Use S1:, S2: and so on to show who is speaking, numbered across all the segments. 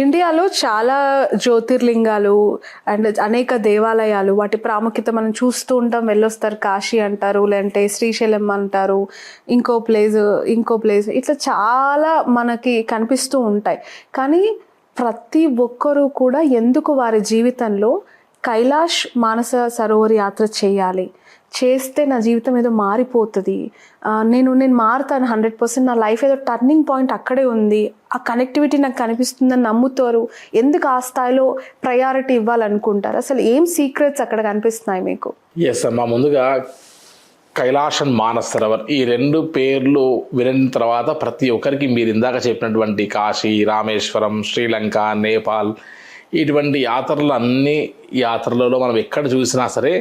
S1: ఇండియాలో చాలా జ్యోతిర్లింగాలు అండ్ అనేక దేవాలయాలు, వాటి ప్రాముఖ్యత మనం చూస్తూ ఉంటాం. వెళ్ళొస్తారు, కాశీ అంటారు, లేదంటే శ్రీశైలం అంటారు, ఇంకో ప్లేస్ ఇట్లా చాలా మనకి కనిపిస్తూ ఉంటాయి. కానీ ప్రతి ఒక్కరూ కూడా ఎందుకు వారి జీవితంలో కైలాష్ మానస సరోవర్ యాత్ర చేయాలి, చేస్తే నా జీవితం ఏదో మారిపోతుంది, నేను మారుతాను 100%, నా లైఫ్ ఏదో టర్నింగ్ పాయింట్ అక్కడే ఉంది, ఆ కనెక్టివిటీ నాకు కనిపిస్తుందని నమ్ముతారు, ఎందుకు ఆ స్థాయిలో ప్రయారిటీ ఇవ్వాలనుకుంటారు? అసలు ఏం సీక్రెట్స్ అక్కడ కనిపిస్తున్నాయి మీకు?
S2: ఎస్ అమ్మా, ముందుగా కైలాష్ అండ్ మానస్ సరోవర్ ఈ రెండు పేర్లు వినిన తర్వాత ప్రతి ఒక్కరికి మీరు ఇందాక చెప్పినటువంటి కాశీ, రామేశ్వరం, శ్రీలంక, నేపాల్ ఇటువంటి యాత్రలు, అన్ని యాత్రలలో మనం ఎక్కడ చూసినా సరే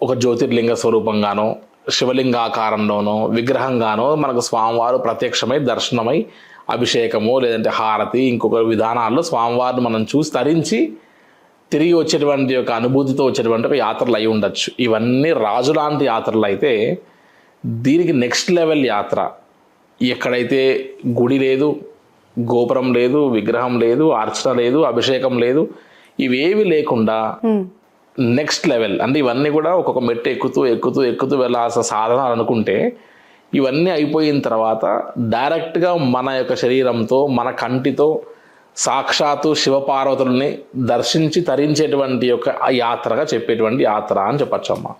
S2: ఒక జ్యోతిర్లింగ స్వరూపంగానో, శివలింగాకారంలోనో, విగ్రహంగానో మనకు స్వామివారు ప్రత్యక్షమై దర్శనమై అభిషేకము లేదంటే హారతి ఇంకొక విధానాల్లో స్వామివారిని మనం చూసి తరించి తిరిగి వచ్చేటువంటి ఒక అనుభూతితో వచ్చేటువంటి ఒక యాత్రలు అయి ఉండొచ్చు. ఇవన్నీ రాజు లాంటి యాత్రలు అయితే, దీనికి నెక్స్ట్ లెవెల్ యాత్ర ఎక్కడైతే గుడి లేదు, గోపురం లేదు, విగ్రహం లేదు, అర్చన లేదు, అభిషేకం లేదు, ఇవేవి లేకుండా నెక్స్ట్ లెవెల్ అంటే ఇవన్నీ కూడా ఒక్కొక్క మెట్టు ఎక్కుతూ వెళ్ళాల్సిన సాధనాలు అనుకుంటే, ఇవన్నీ అయిపోయిన తర్వాత డైరెక్ట్గా మన యొక్క శరీరంతో, మన కంటితో సాక్షాత్తు శివపార్వతుల్ని దర్శించి తరించేటువంటి యొక్క యాత్రగా చెప్పేటువంటి యాత్ర అని చెప్పచ్చమ్మా.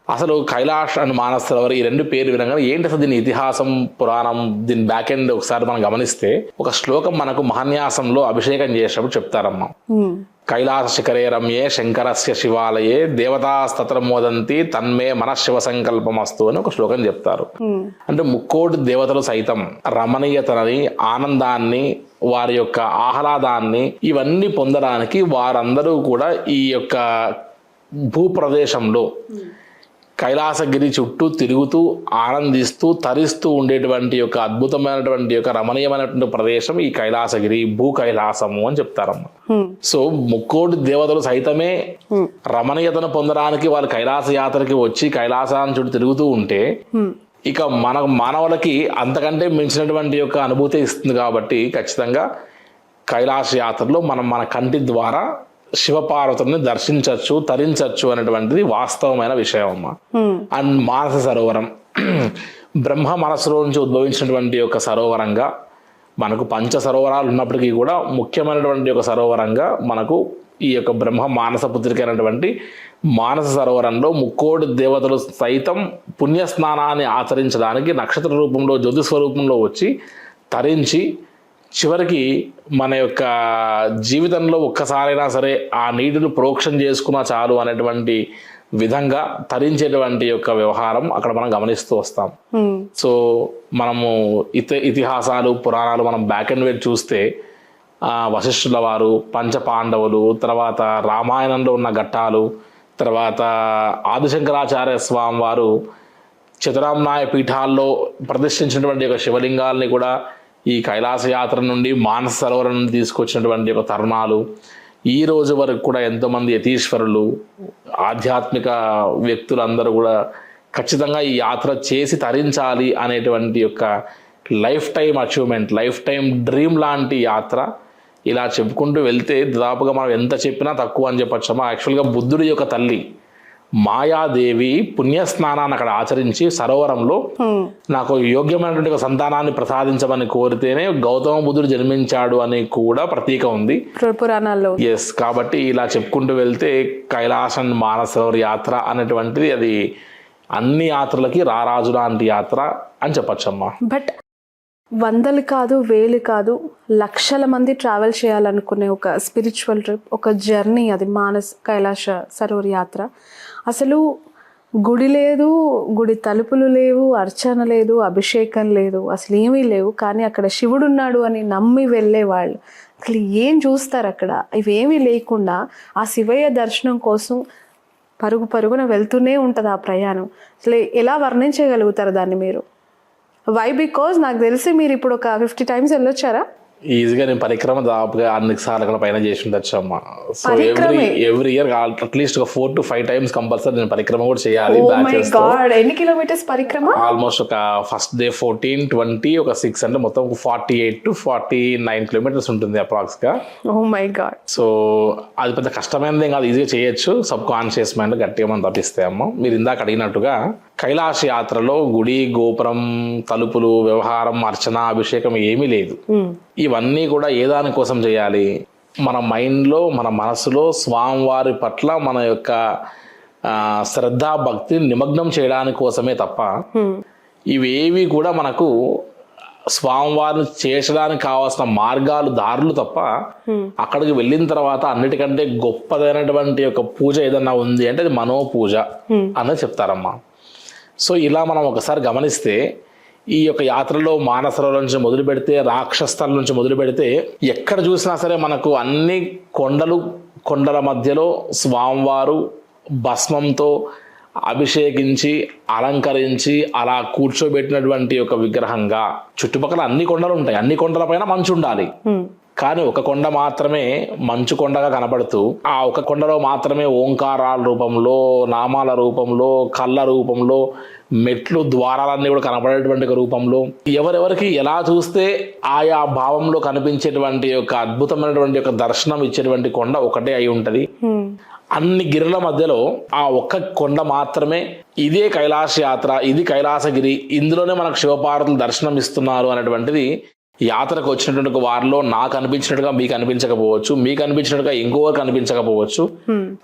S2: అసలు కైలాష్ అండ్ మానస్ సరోవర్ ఈ రెండు పేరు వినగానే ఏంటి అసలు దీని ఇతిహాసం, పురాణం, దీని బ్యాక్ ఎండ్ ఒకసారి మనం గమనిస్తే ఒక శ్లోకం మనకు మహాన్యాసంలో అభిషేకం చేసేటప్పుడు చెప్తారమ్మా. కైలాస శిఖరే రమ్యే శంకరస్య శివాలయే దేవతాస్తత్ర మోదంతి తన్మే మనశివ సంకల్పమస్తు అని ఒక శ్లోకం చెప్తారు. అంటే ముక్కోటి దేవతలు సైతం రమణీయతని, ఆనందాన్ని, వారి యొక్క ఆహ్లాదాన్ని ఇవన్నీ పొందడానికి వారందరూ కూడా ఈ యొక్క భూప్రదేశంలో కైలాసగిరి చుట్టూ తిరుగుతూ ఆనందిస్తూ తరిస్తూ ఉండేటువంటి యొక్క అద్భుతమైనటువంటి యొక్క రమణీయమైనటువంటి ప్రదేశం ఈ కైలాసగిరి, భూ కైలాసము అని చెప్తారమ్మ. సో ముక్కోటి దేవతలు సైతమే రమణీయతను పొందడానికి వాళ్ళు కైలాస యాత్రకి వచ్చి కైలాసాన్ని చుట్టూ తిరుగుతూ ఉంటే, ఇక మన మానవులకి అంతకంటే మించినటువంటి యొక్క అనుభూతి ఇస్తుంది. కాబట్టి ఖచ్చితంగా కైలాస యాత్రలో మనం మన కంటి ద్వారా శివపార్వతుల్ని దర్శించవచ్చు, తరించవచ్చు అనేటువంటిది వాస్తవమైన విషయం అమ్మ. అండ్ మానస సరోవరం బ్రహ్మ మనసులో నుంచి ఉద్భవించినటువంటి ఒక సరోవరంగా, మనకు పంచ సరోవరాలు ఉన్నప్పటికీ కూడా ముఖ్యమైనటువంటి ఒక సరోవరంగా మనకు ఈ యొక్క బ్రహ్మ మానస పుత్రిక అయినటువంటి మానస సరోవరంలో ముక్కోటి దేవతలు సైతం పుణ్యస్నానాన్ని ఆచరించడానికి నక్షత్ర రూపంలో, జ్యోతి స్వరూపంలో వచ్చి తరించి చివరికి మన యొక్క జీవితంలో ఒక్కసారైనా సరే ఆ నీటిని ప్రోక్షణ చేసుకున్నా చాలు అనేటువంటి విధంగా తరించేటువంటి యొక్క వ్యవహారం అక్కడ మనం గమనిస్తూ వస్తాం. సో మనము ఇతిహాసాలు, పురాణాలు మనం బ్యాక్ అండ్ వేర్ చూస్తే వశిష్ఠుల వారు, పంచ పాండవులు, తర్వాత రామాయణంలో ఉన్న ఘట్టాలు, తర్వాత ఆదిశంకరాచార్య స్వామి వారు చతురామ్నాయ పీఠాల్లో ప్రతిష్ఠించినటువంటి యొక్క శివలింగాల్ని కూడా ఈ కైలాస యాత్ర నుండి, మానస సరోవరం నుండి తీసుకొచ్చినటువంటి ఒక తరుణాలు, ఈ రోజు వరకు కూడా ఎంతోమంది యతీశ్వరులు, ఆధ్యాత్మిక వ్యక్తులందరూ కూడా ఖచ్చితంగా ఈ యాత్ర చేసి తరించాలి అనేటువంటి యొక్క life time achievement, life time dream లాంటి యాత్ర. ఇలా చెప్పుకుంటూ వెళ్తే దాదాపుగా మనం ఎంత చెప్పినా తక్కువ అని చెప్పచ్చమ్మా. యాక్చువల్గా బుద్ధుడి యొక్క తల్లి మాయాదేవి పుణ్యస్నానాన్ని అక్కడ ఆచరించి సరోవరంలో నాకు యోగ్యమైనటువంటి ఒక సంతానాన్ని ప్రసాదించమని కోరితేనే గౌతమ బుద్ధుడు జన్మించాడు అని కూడా ప్రతీక ఉంది
S1: పురాణాల్లో.
S2: ఎస్, కాబట్టి ఇలా చెప్పుకుంటూ వెళ్తే కైలాసం మానస సరోవర్ యాత్ర అనేటువంటిది అది అన్ని యాత్రలకి రారాజు లాంటి యాత్ర అని చెప్పచ్చమ్మా.
S1: బట్ వందలు కాదు, వేలు కాదు, లక్షల మంది ట్రావెల్ చేయాలనుకునే ఒక స్పిరిచువల్ ట్రిప్, ఒక జర్నీ అది మానస్ కైలాస సరోవర్ యాత్ర. అసలు గుడి లేదు, గుడి తలుపులు లేవు, అర్చన లేదు, అభిషేకం లేదు, అసలు ఏమీ లేవు. కానీ అక్కడ శివుడు ఉన్నాడు అని నమ్మి వెళ్ళేవాళ్ళు అసలు ఏం చూస్తారు అక్కడ? ఇవేమీ లేకుండా ఆ శివయ్య దర్శనం కోసం పరుగున వెళ్తూనే ఉంటుంది ఆ ప్రయాణం. అసలు ఎలా వర్ణించగలుగుతారు దాన్ని మీరు? వై? బికాజ్ నాకు తెలిసి మీరు ఇప్పుడు ఒక 50 times వెళ్ళొచ్చారా?
S2: ఈజీగా నేను పరిక్రమ దాదాపుగా అన్ని సార్లు పైన చేసి ఉండొచ్చు అమ్మ. సో ఎవ్రీ ఇయర్ అట్లీస్ట్ ఒక 4 to 5 times కంపల్సరీ నేను పరిక్రమ కూడా చేయాలి.
S1: ఎన్ని కిలోమీటర్స్ పరిక్రమ?
S2: ఆల్మోస్ట్ ఒక ఫస్ట్ డే 14, 20, ఒక 6 అంటే మొత్తం 48 to 49 kilometers ఉంటుంది అప్రాక్స్ గా.
S1: ఓ మై గాడ్.
S2: సో అది పెద్ద కష్టమైనది కాదు, ఈజీగా చేయొచ్చు. సబ్ కాన్షియస్ మైండ్ గట్టిగా మనం తప్పిస్తే అమ్మ. మీరు ఇందాక అడిగినట్టుగా కైలాస యాత్రలో గుడి, గోపురం, తలుపులు, వ్యవహారం, అర్చన, అభిషేకం ఏమీ లేదు. ఇవన్నీ కూడా ఏ దాని కోసం చేయాలి? మన మైండ్లో, మన మనసులో స్వామివారి పట్ల మన యొక్క శ్రద్ధ, భక్తిని నిమగ్నం చేయడానికి కోసమే తప్ప ఇవేవి కూడా మనకు స్వామివారిని చేర్చడానికి కావాల్సిన మార్గాలు, దారులు తప్ప అక్కడికి వెళ్ళిన తర్వాత అన్నిటికంటే గొప్పదైనటువంటి యొక్క పూజ ఏదన్నా ఉంది అంటే అది మనోపూజ అనేది చెప్తారమ్మా. సో ఇలా మనం ఒకసారి గమనిస్తే ఈ యొక్క యాత్రలో మానసరోవరం నుంచి మొదలు పెడితే, రాక్షస్థలం నుంచి మొదలు పెడితే ఎక్కడ చూసినా సరే మనకు అన్ని కొండల మధ్యలో స్వామివారు భస్మంతో అభిషేకించి అలంకరించి అలా కూర్చోబెట్టినటువంటి ఒక విగ్రహంగా. చుట్టుపక్కల అన్ని కొండలు ఉంటాయి, అన్ని కొండల పైన మంచు ఉండాలి. కానీ ఒక కొండ మాత్రమే మంచు కొండగా కనబడుతూ ఆ ఒక కొండలో మాత్రమే ఓంకారాల రూపంలో, నామాల రూపంలో, కళ్ళ రూపంలో, మెట్లు, ద్వారాలన్నీ కూడా కనబడేటువంటి ఒక రూపంలో ఎవరెవరికి ఎలా చూస్తే ఆయా భావంలో కనిపించేటువంటి యొక్క అద్భుతమైనటువంటి యొక్క దర్శనం ఇచ్చేటువంటి కొండ ఒకటే అయి ఉంటది. అన్ని గిరుల మధ్యలో ఆ ఒక్క కొండ మాత్రమే ఇదే కైలాస యాత్ర, ఇది కైలాసగిరి, ఇందులోనే మనకు శివపార్వతులు దర్శనం ఇస్తున్నారు అనేటువంటిది యాత్రకు వచ్చినటువంటి వారిలో నాకు అనిపించినట్టుగా మీకు అనిపించకపోవచ్చు, మీకు అనిపించినట్టుగా ఇంకొకరికి అనిపించకపోవచ్చు.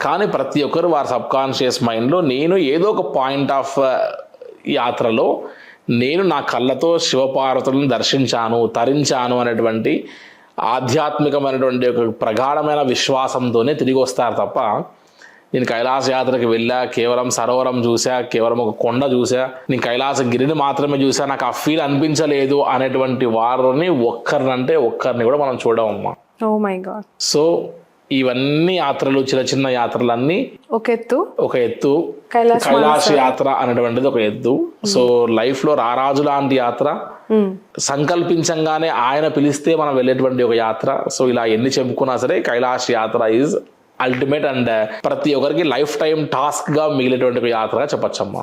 S2: కానీ ప్రతి ఒక్కరు వారి సబ్ కాన్షియస్ మైండ్ లో నేను ఏదో ఒక పాయింట్ ఆఫ్ యాత్రలో నేను నా కళ్ళతో శివపార్వతులను దర్శించాను, తరించాను అనేటువంటి ఆధ్యాత్మికమైనటువంటి ఒక ప్రగాఢమైన విశ్వాసంతోనే తిరిగి వస్తారు తప్ప నేను కైలాస యాత్రకి వెళ్ళా, కేవలం సరోవరం చూసా, కేవలం ఒక కొండ చూసా, నేను కైలాసగిరిని మాత్రమే చూసా, నాకు ఆ ఫీల్ అనిపించలేదు అనేటువంటి వారిని ఒక్కరిని కూడా మనం చూడమమ్మా.
S1: Oh my god.
S2: సో ఇవన్నీ యాత్రలు, చిన్న చిన్న యాత్రలన్నీ ఒక ఎత్తు. కైలాస యాత్ర అనేటువంటిది ఒక ఎత్తు. సో లైఫ్ లో రారాజు లాంటి యాత్ర, సంకల్పించంగానే ఆయన పిలిస్తే మనం వెళ్ళేటువంటి ఒక యాత్ర. సో ఇలా ఎన్ని చెప్పుకున్నా సరే కైలాస యాత్ర ఈజ్ అల్టిమేట్ అండ్ ప్రతి ఒక్కరికి లైఫ్ టైం టాస్క్ గా మిగిలేటువంటి ఒక యాత్రగా చెప్పచ్చమ్మా.